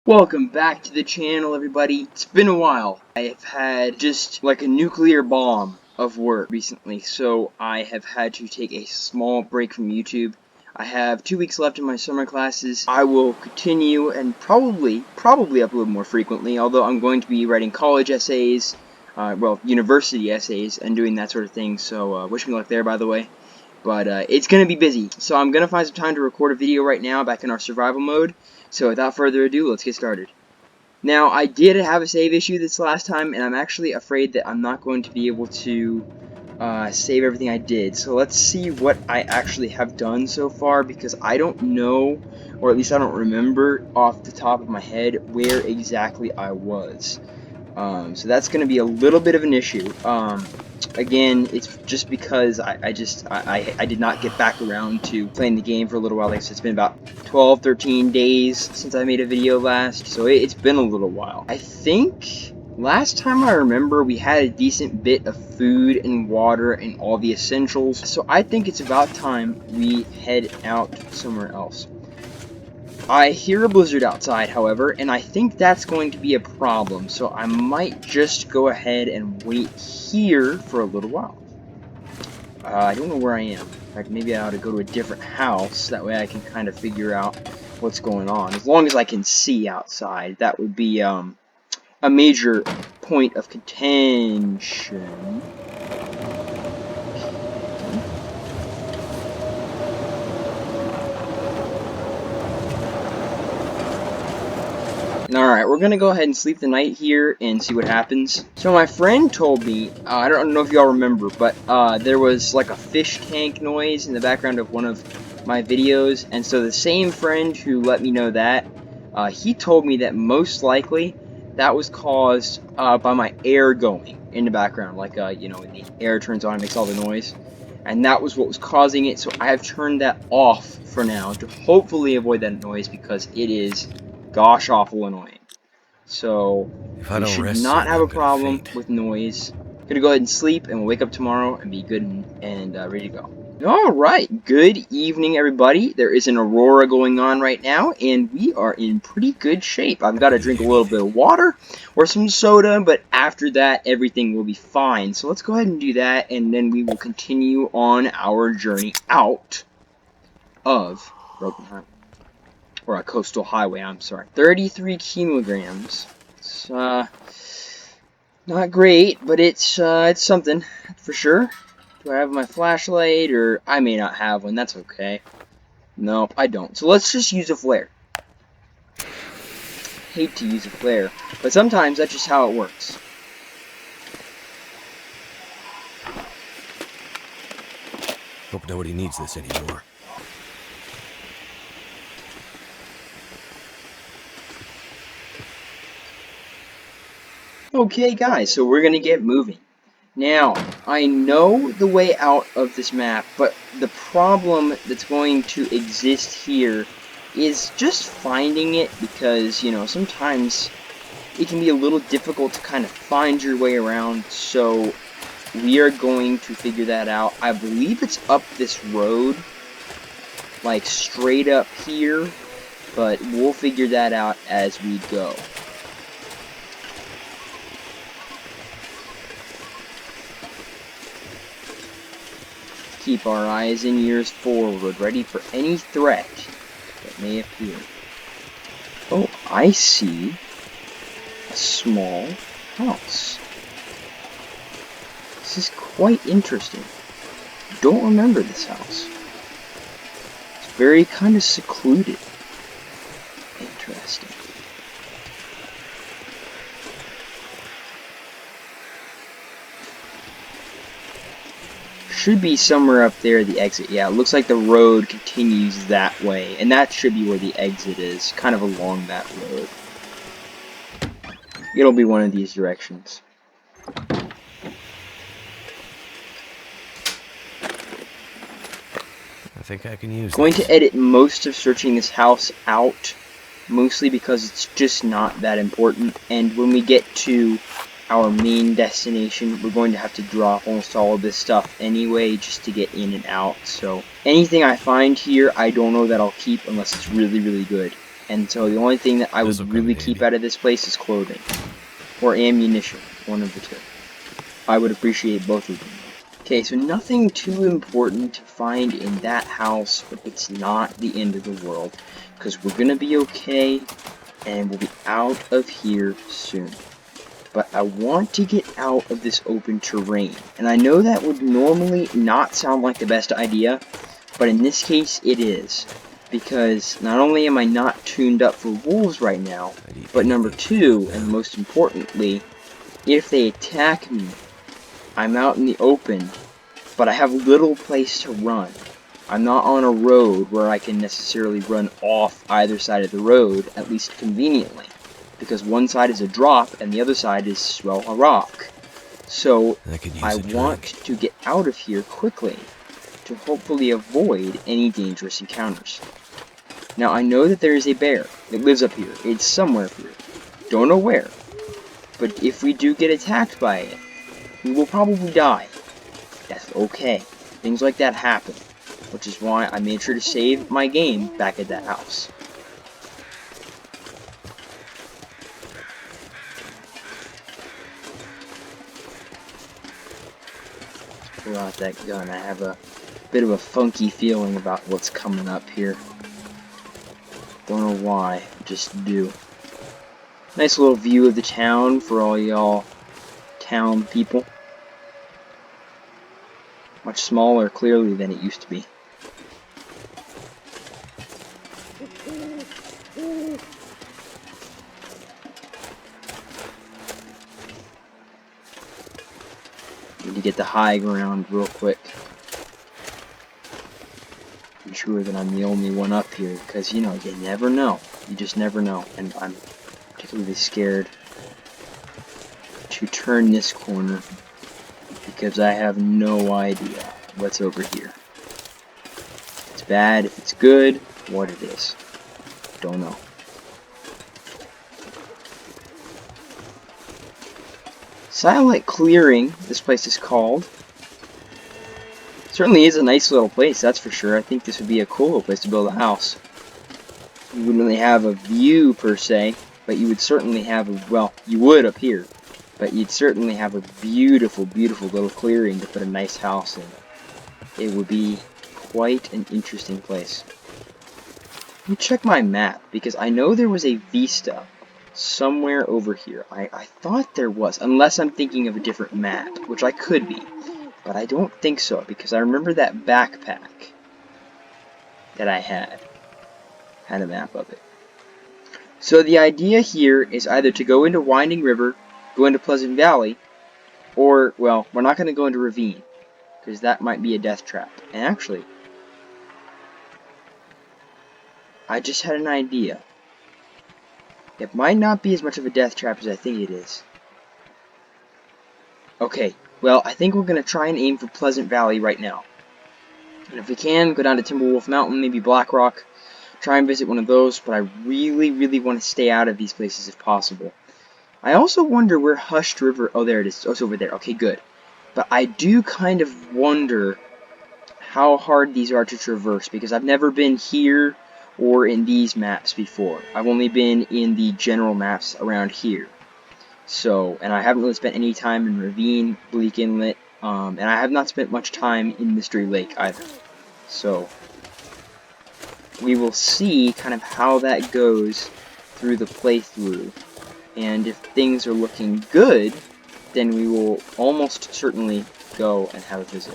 Welcome back to the channel, everybody. It's been a while. I have had just like a nuclear bomb of work recently, so I have had to take a small break from YouTube. I have 2 weeks left in my summer classes. I will continue and probably upload more frequently, although I'm going to be writing college essays, university essays, and doing that sort of thing, so wish me luck there, by the way. But it's going to be busy, so I'm going to find some time to record a video right now back in our survival mode. So without further ado, let's get started. Now, I did have a save issue this last time, and I'm actually afraid that I'm not going to be able to save everything I did. So let's see what I actually have done so far, because I don't know, or at least I don't remember off the top of my head where exactly I was. So that's going to be a little bit of an issue. Again, it's just because I did not get back around to playing the game for a little while. Like I said, it's been about 12, 13 days since I made a video last, so it's been a little while. I think last time I remember we had a decent bit of food and water and all the essentials, so I think it's about time we head out somewhere else. I hear a blizzard outside, however, and I think that's going to be a problem, so I might just go ahead and wait here for a little while. I don't know where I am. In fact, maybe I ought to go to a different house, that way I can kind of figure out what's going on. As long as I can see outside, that would be a major point of contention. Alright, we're gonna go ahead and sleep the night here and see what happens. So my friend told me, I don't know if y'all remember, but there was like a fish tank noise in the background of one of my videos, and so the same friend who let me know that, he told me that most likely that was caused by my air going in the background, like, you know, when the air turns on and makes all the noise. And that was what was causing it, so I have turned that off for now to hopefully avoid that noise, because it is gosh awful annoying. So we should not have a problem with noise. Gonna go ahead and sleep, and we'll wake up tomorrow and be good and ready to go. Alright, good evening everybody. There is an aurora going on right now, and we are in pretty good shape. I've got to drink a little bit of water or some soda, but after that everything will be fine. So let's go ahead and do that, and then we will continue on our journey out of Broken Heart. Or a coastal highway, I'm sorry. 33 kilograms. It's not great, but it's something for sure. Do I have my flashlight, or I may not have one? That's okay. Nope, I don't. So let's just use a flare. Hate to use a flare, but sometimes that's just how it works. Hope nobody needs this anymore. Okay guys, so we're gonna get moving. Now, I know the way out of this map, but the problem that's going to exist here is just finding it, because, you know, sometimes it can be a little difficult to kind of find your way around, so we are going to figure that out. I believe it's up this road, like straight up here, but we'll figure that out as we go. Keep our eyes and ears forward, ready for any threat that may appear. Oh, I see a small house. This is quite interesting. Don't remember this house. It's very kind of secluded. Interesting. Should be somewhere up there, the exit. Yeah, it looks like the road continues that way, and that should be where the exit is, kind of along that road. It'll be one of these directions. I think I can use Going to edit most of searching this house out, mostly because it's just not that important, and when we get to our main destination, we're going to have to drop almost all of this stuff anyway just to get in and out. So anything I find here, I don't know that I'll keep unless it's really, really good. And so the only thing that I would This'll come really in keep handy. out of this place is clothing. Or ammunition, one of the two. I would appreciate both of them. Okay, so nothing too important to find in that house, but it's not the end of the world. Because we're gonna be okay, and we'll be out of here soon. But I want to get out of this open terrain. And I know that would normally not sound like the best idea, but in this case it is. Because not only am I not tuned up for wolves right now, but number two, and most importantly, if they attack me, I'm out in the open, but I have little place to run. I'm not on a road where I can necessarily run off either side of the road, at least conveniently. Because one side is a drop, and the other side is, well, a rock. So, I want to get out of here quickly, to hopefully avoid any dangerous encounters. Now, I know that there is a bear that lives up here. It's somewhere up here. Don't know where. But if we do get attacked by it, we will probably die. That's okay. Things like that happen. Which is why I made sure to save my game back at that house. Pull out that gun. I have a bit of a funky feeling about what's coming up here. Don't know why, just do. Nice little view of the town for all y'all town people. Much smaller, clearly, than it used to be. Need to get the high ground real quick. Be sure that I'm the only one up here, because, you know, you never know. You just never know. And I'm particularly scared to turn this corner, because I have no idea what's over here. If it's bad, if it's good, what it is. Don't know. Satellite Clearing, this place is called. Certainly is a nice little place, that's for sure. I think this would be a cool little place to build a house. You wouldn't really have a view per se, but you would certainly have a, well, you would up here, but you'd certainly have a beautiful, beautiful little clearing to put a nice house in. It would be quite an interesting place. Let me check my map, because I know there was a vista somewhere over here. I thought there was, unless I'm thinking of a different map, which I could be. But I don't think so, because I remember that backpack that I had a map of it. So the idea here is either to go into Winding River, go into Pleasant Valley, or, well, we're not going to go into Ravine, because that might be a death trap. And actually, I just had an idea. It might not be as much of a death trap as I think it is. Okay, well, I think we're going to try and aim for Pleasant Valley right now. And if we can, go down to Timberwolf Mountain, maybe Black Rock, try and visit one of those, but I really, really want to stay out of these places if possible. I also wonder where Hushed River, oh, there it is, oh, it's over there, okay, good. But I do kind of wonder how hard these are to traverse, because I've never been here or in these maps before. I've only been in the general maps around here. So, and I haven't really spent any time in Ravine, Bleak Inlet, and I have not spent much time in Mystery Lake either. So, we will see kind of how that goes through the playthrough. And if things are looking good, then we will almost certainly go and have a visit.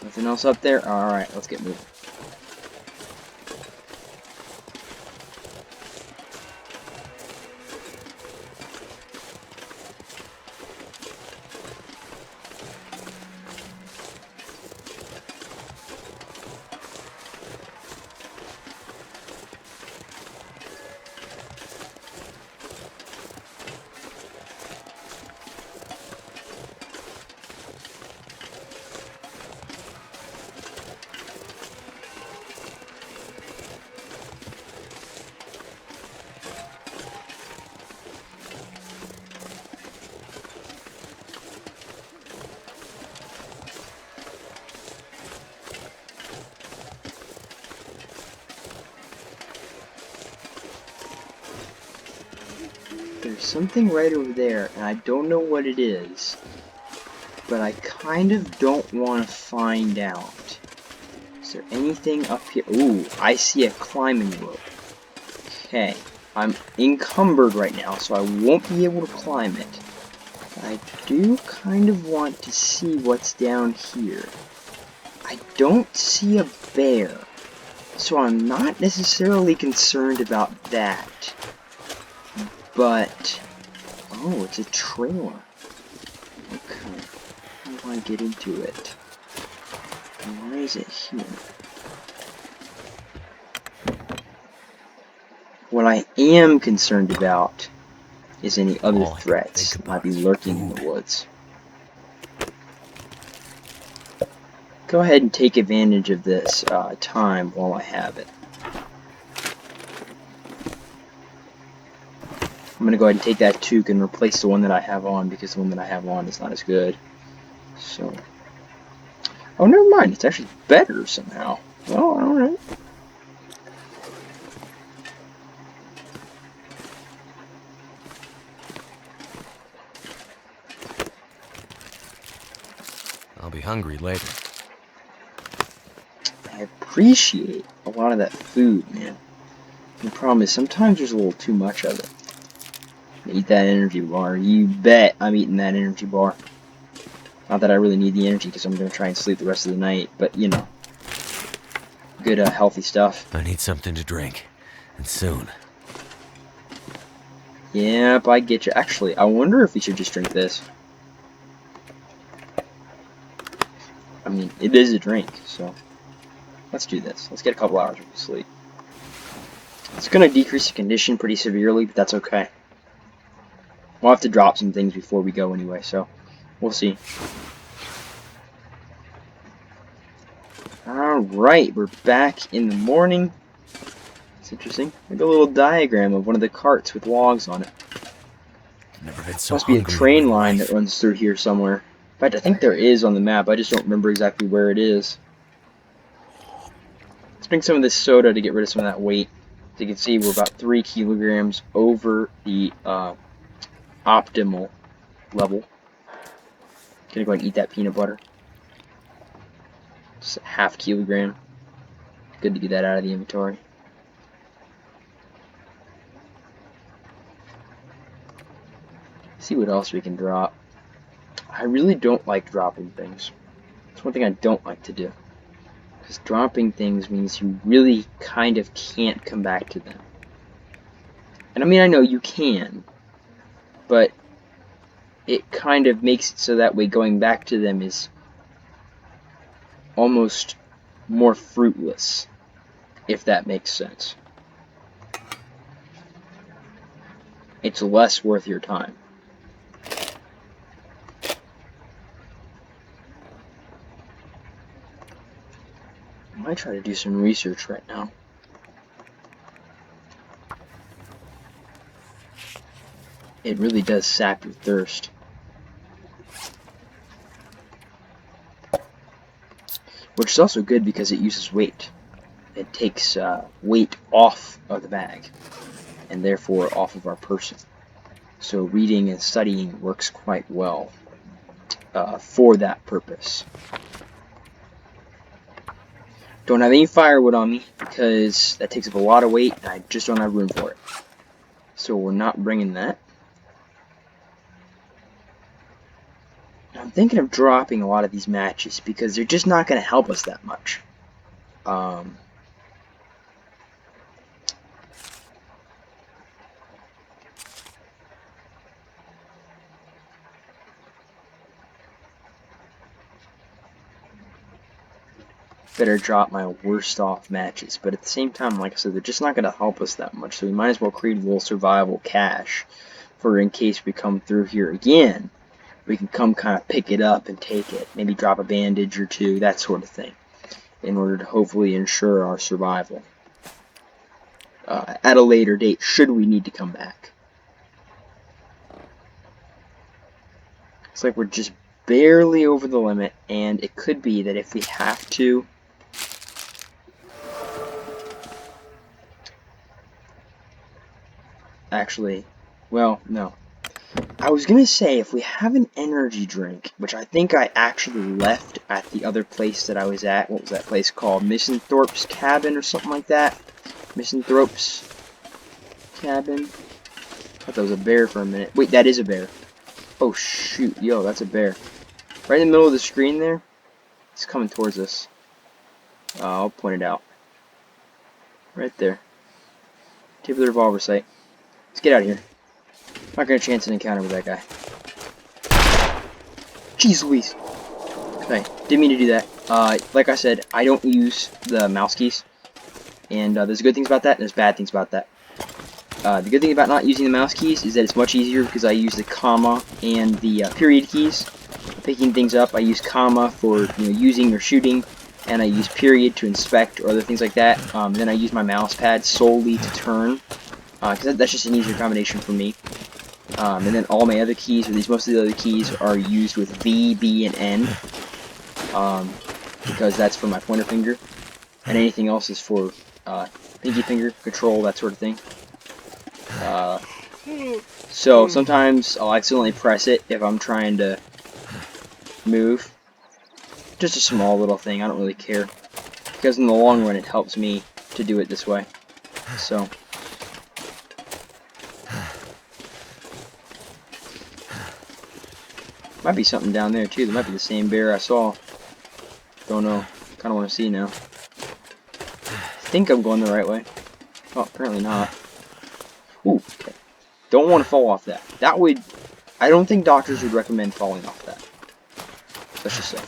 Nothing else up there? Alright, let's get moving. There's something right over there, and I don't know what it is, but I kind of don't want to find out. Is there anything up here? Ooh, I see a climbing rope. Okay, I'm encumbered right now, so I won't be able to climb it. But I do kind of want to see what's down here. I don't see a bear, so I'm not necessarily concerned about that. But, oh, it's a trailer. Okay, how do I get into it? Why is it here? What I am concerned about is any other All I can threats think that might about be is lurking in the food. woods. Go ahead and take advantage of this time while I have it. I'm going to go ahead and take that toque and replace the one that I have on, because the one that I have on is not as good. So, oh, never mind. It's actually better somehow. Well, alright. I'll be hungry later. I appreciate a lot of that food, man. The problem is sometimes there's a little too much of it. Eat that energy bar. You bet I'm eating that energy bar. Not that I really need the energy, because I'm going to try and sleep the rest of the night, but, you know. Good, healthy stuff. I need something to drink, and soon. Yep, I get you. Actually, I wonder if we should just drink this. I mean, it is a drink, so let's do this. Let's get a couple hours of sleep. It's going to decrease the condition pretty severely, but that's okay. We'll have to drop some things before we go anyway, so we'll see. Alright, we're back in the morning. It's interesting. Like a little diagram of one of the carts with logs on it. Never been so Must be a hungry in train my line life. that runs through here somewhere. In fact, I think there is on the map. I just don't remember exactly where it is. Let's drink some of this soda to get rid of some of that weight. As you can see, we're about 3 kilograms over the optimal level. Gonna go ahead and eat that peanut butter. Just a half kilogram. Good to get that out of the inventory. See what else we can drop. I really don't like dropping things. It's one thing I don't like to do. Because dropping things means you really kind of can't come back to them. And I mean, I know you can, but it kind of makes it so that way going back to them is almost more fruitless, if that makes sense. It's less worth your time. I might try to do some research right now. It really does sap your thirst. Which is also good because it uses weight. It takes weight off of the bag, and therefore off of our person. So reading and studying works quite well for that purpose. Don't have any firewood on me because that takes up a lot of weight and I just don't have room for it. So we're not bringing that. I'm thinking of dropping a lot of these matches because they're just not going to help us that much. Better drop my worst off matches, but at the same time, like I said, they're just not going to help us that much, so we might as well create a little survival cache for in case we come through here again. We can come kind of pick it up and take it, maybe drop a bandage or two, that sort of thing, in order to hopefully ensure our survival at a later date, should we need to come back. It's like we're just barely over the limit, and it could be that if we have to, actually, Well, no. I was gonna say, if we have an energy drink, which I think I actually left at the other place that I was at. What was that place called? Misanthrope's Cabin or something like that? Misanthrope's Cabin? I thought that was a bear for a minute. Wait, that is a bear. Oh, shoot. Yo, that's a bear. Right in the middle of the screen there. It's coming towards us. I'll point it out. Right there. Tip of the revolver sight. Let's get out of here. I'm not gonna chance an encounter with that guy. Jeez Louise. Okay, didn't mean to do that. Like I said, I don't use the mouse keys. And there's good things about that, and there's bad things about that. The good thing about not using the mouse keys is that it's much easier because I use the comma and the period keys. Picking things up, I use comma for using or shooting, and I use period to inspect or other things like that. Then I use my mouse pad solely to turn, because that's just an easier combination for me. And then all my other keys, or at least most of the other keys, are used with V, B, and N, because that's for my pointer finger, and anything else is for pinky finger, control, that sort of thing. So sometimes I'll accidentally press it if I'm trying to move. Just a small little thing, I don't really care, because in the long run it helps me to do it this way. So might be something down there too. There might be the same bear I saw. Don't know. Kind of want to see now. I think I'm going the right way. Oh, apparently not. Ooh, okay. Don't want to fall off that. That would... I don't think doctors would recommend falling off that. Let's just say.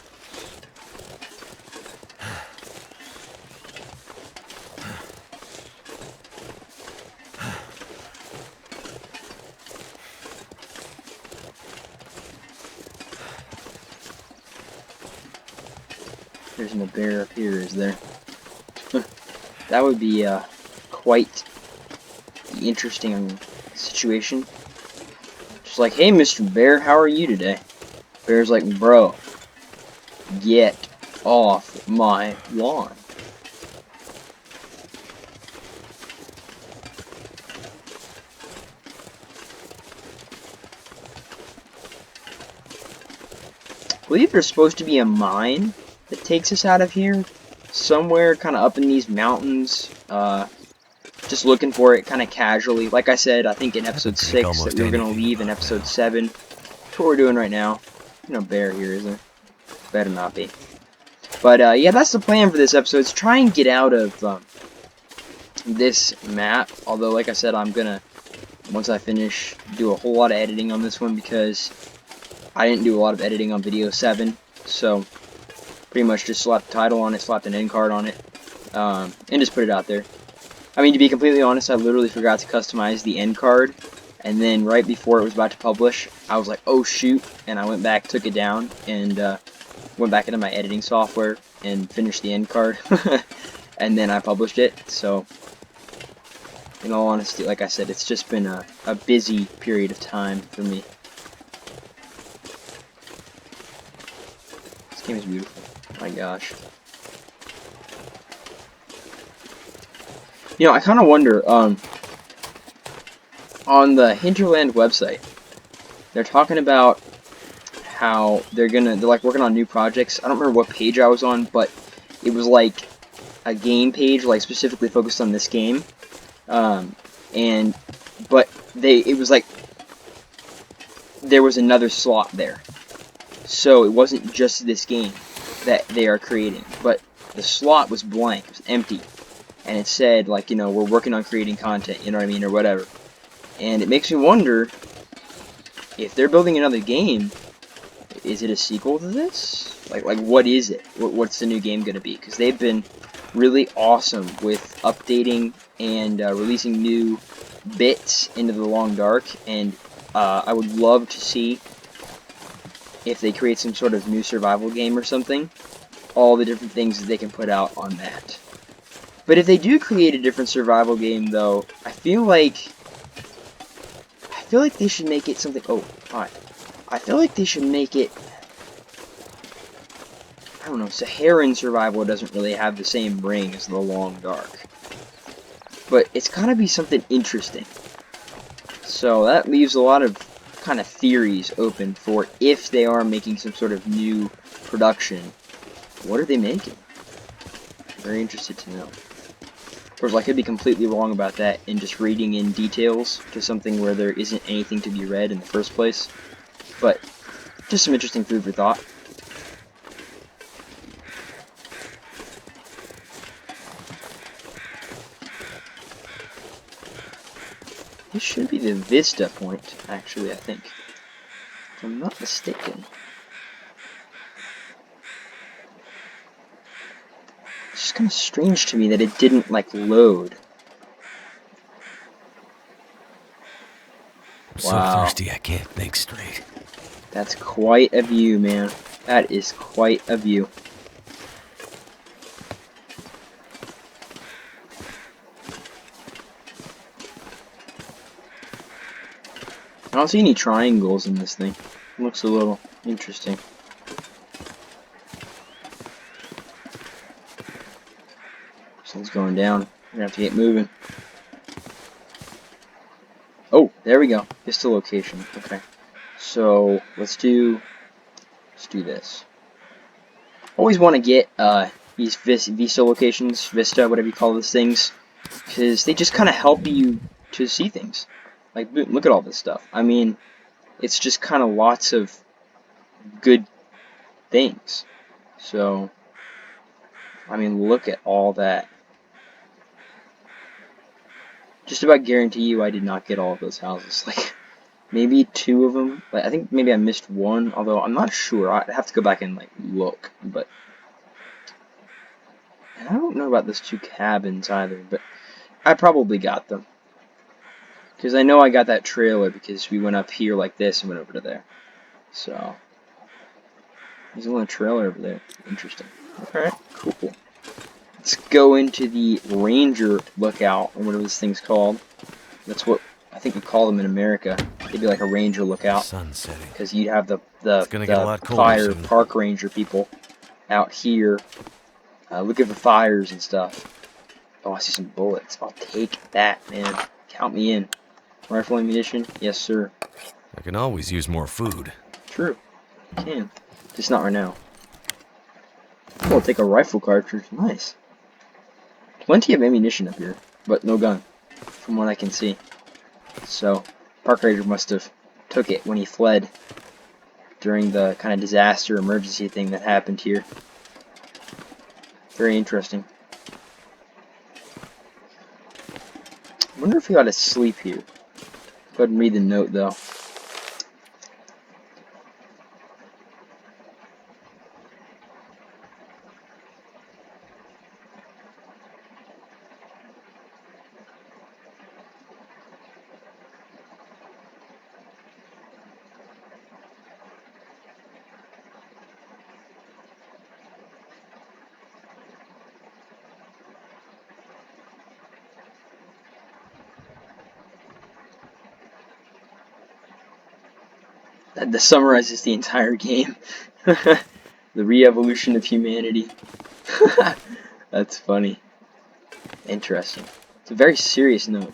There's no bear up here, is there? That would be quite the interesting situation. Just like, hey, Mr. Bear, how are you today? Bear's like, bro, get off my lawn. I believe there's supposed to be a mine that takes us out of here. Somewhere kind of up in these mountains. Just looking for it kind of casually. Like I said, I think in episode 6 that we were going to leave in episode 7. That's what we're doing right now. No bear here, is there? Better not be. But yeah, that's the plan for this episode. Is try and get out of this map. Although, like I said, I'm going to, once I finish, do a whole lot of editing on this one because I didn't do a lot of editing on video 7. So, pretty much just slapped the title on it, slapped an end card on it, and just put it out there. I mean, to be completely honest, I literally forgot to customize the end card, and then right before it was about to publish, I was like, oh shoot, and I went back, took it down, and went back into my editing software and finished the end card, and then I published it. So, in all honesty, like I said, it's just been a busy period of time for me. This game is beautiful. My gosh. You know, I kind of wonder, on the Hinterland website, they're talking about how they're like working on new projects. I don't remember what page I was on, but it was like a game page, like specifically focused on this game. But it was like there was another slot there. So it wasn't just this game that they are creating, but the slot was blank, it was empty. And it said, like, you know, we're working on creating content, you know what I mean, or whatever. And it makes me wonder, if they're building another game, is it a sequel to this? Like what is it? What's the new game going to be? Because they've been really awesome with updating and releasing new bits into the Long Dark. And I would love to see if they create some sort of new survival game or something, all the different things that they can put out on that. But if they do create a different survival game, though, I feel like they should make it something. Oh, hi. I feel like they should make it. I don't know. Saharan survival doesn't really have the same ring as the Long Dark, but it's gotta be something interesting. So that leaves a lot of kind of theories open for if they are making some sort of new production. What are they making? Very interested to know. Of course, I could be completely wrong about that and just reading in details to something where there isn't anything to be read in the first place. But just some interesting food for thought. This should be the Vista point, actually, I think. If I'm not mistaken. It's just kind of strange to me that it didn't, like, load. I'm so Wow. thirsty I can't think straight. That's quite a view, man. That is quite a view. I don't see any triangles in this thing. It looks a little interesting. Sun's going down. We're gonna have to get moving. Oh, there we go. Vista location. Okay. So let's do this. Always want to get these Vista locations, Vista, whatever you call those things, because they just kind of help you to see things. Like, look at all this stuff. I mean, it's just kind of lots of good things. So, I mean, look at all that. Just about guarantee you I did not get all of those houses. Like, maybe 2 of them. Like, I think maybe I missed 1, although I'm not sure. I'd have to go back and, like, look. But, and I don't know about those 2 cabins either, but I probably got them. Because I know I got that trailer because we went up here like this and went over to there. So, there's a little trailer over there. Interesting. Alright, cool. Let's go into the Ranger lookout, or whatever this thing's called. That's what I think we call them in America. They'd be like a Ranger lookout. Sun setting. Because you'd have the Get a lot colder fire soon. park ranger people out here looking for fires and stuff. Oh, I see some bullets. I'll take that, man. Count me in. Rifle ammunition? Yes, sir. I can always use more food. True. You can. Just not right now. Oh, I'll take a rifle cartridge. Nice. Plenty of ammunition up here, but no gun, from what I can see. So, Park Ranger must have took it when he fled during the kind of disaster emergency thing that happened here. Very interesting. I wonder if he ought to sleep here. Go ahead and read the note, though. That summarizes the entire game. The re-evolution of humanity. That's funny. Interesting. It's a very serious note.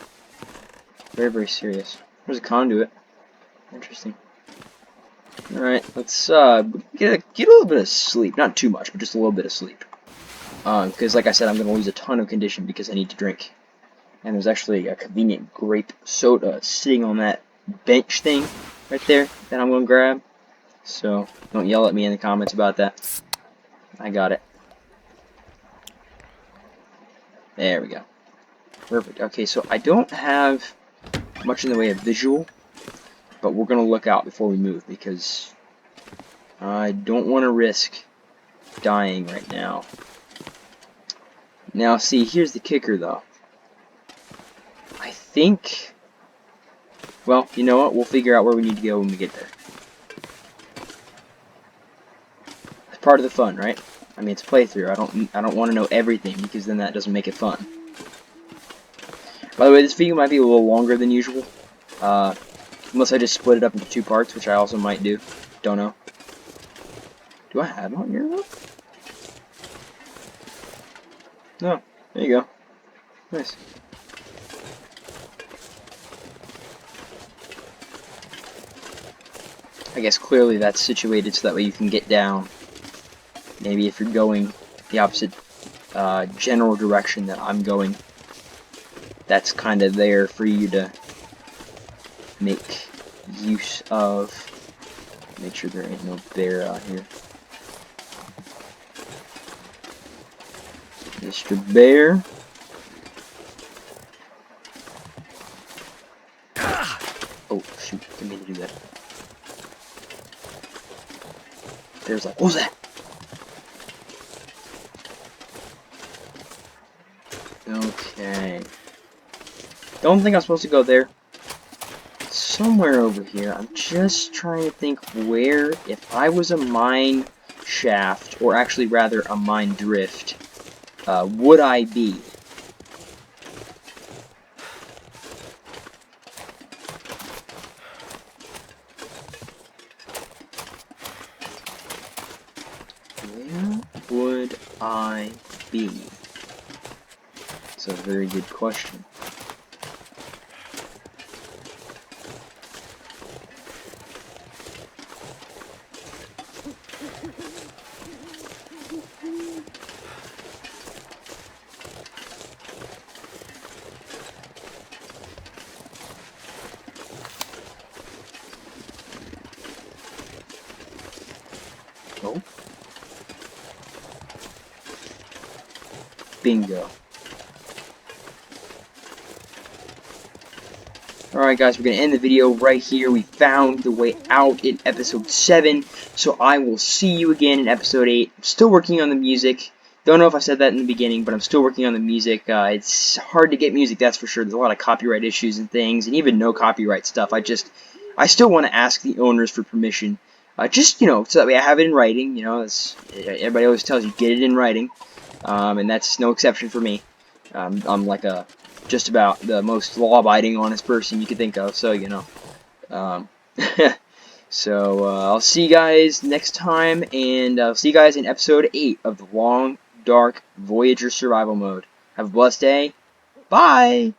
Very, very serious. There's a conduit. Interesting. Alright, let's get a little bit of sleep. Not too much, but just a little bit of sleep. Because like I said, I'm going to lose a ton of condition because I need to drink. And there's actually a convenient grape soda sitting on that bench thing right there that I'm going to grab. So, don't yell at me in the comments about that. I got it. There we go. Perfect. Okay, so I don't have much in the way of visual, but we're going to look out before we move because I don't want to risk dying right now. Now, see, here's the kicker, though. I think... Well, you know what? We'll figure out where we need to go when we get there. It's part of the fun, right? I mean, it's a playthrough. I don't want to know everything because then that doesn't make it fun. By the way, this video might be a little longer than usual. Unless I just split it up into 2 parts, which I also might do. Don't know. Do I have one here, though? No. There you go. Nice. I guess clearly that's situated so that way you can get down. Maybe if you're going the opposite general direction that I'm going, that's kind of there for you to make use of. Make sure there ain't no bear out here. Mr. Bear. Oh, shoot. Didn't mean to do that. Bear's like, what was that? Okay. Don't think I'm supposed to go there. Somewhere over here. I'm just trying to think where, if I was a mine shaft, or actually rather a mine drift, would I be? Where would I be? It's a very good question. Oh. Bingo. Alright guys, we're going to end the video right here. We found the way out in episode 7, so I will see you again in episode 8. I'm still working on the music. Don't know if I said that in the beginning, but I'm still working on the music. It's hard to get music, that's for sure. There's a lot of copyright issues and things, and even no copyright stuff. I still want to ask the owners for permission. Just, so that way I have it in writing. Everybody always tells you, get it in writing. And that's no exception for me. I'm like just about the most law-abiding, honest person you could think of, so, So, I'll see you guys next time, and I'll see you guys in episode 8 of the Long, Dark Voyager Survival Mode. Have a blessed day. Bye!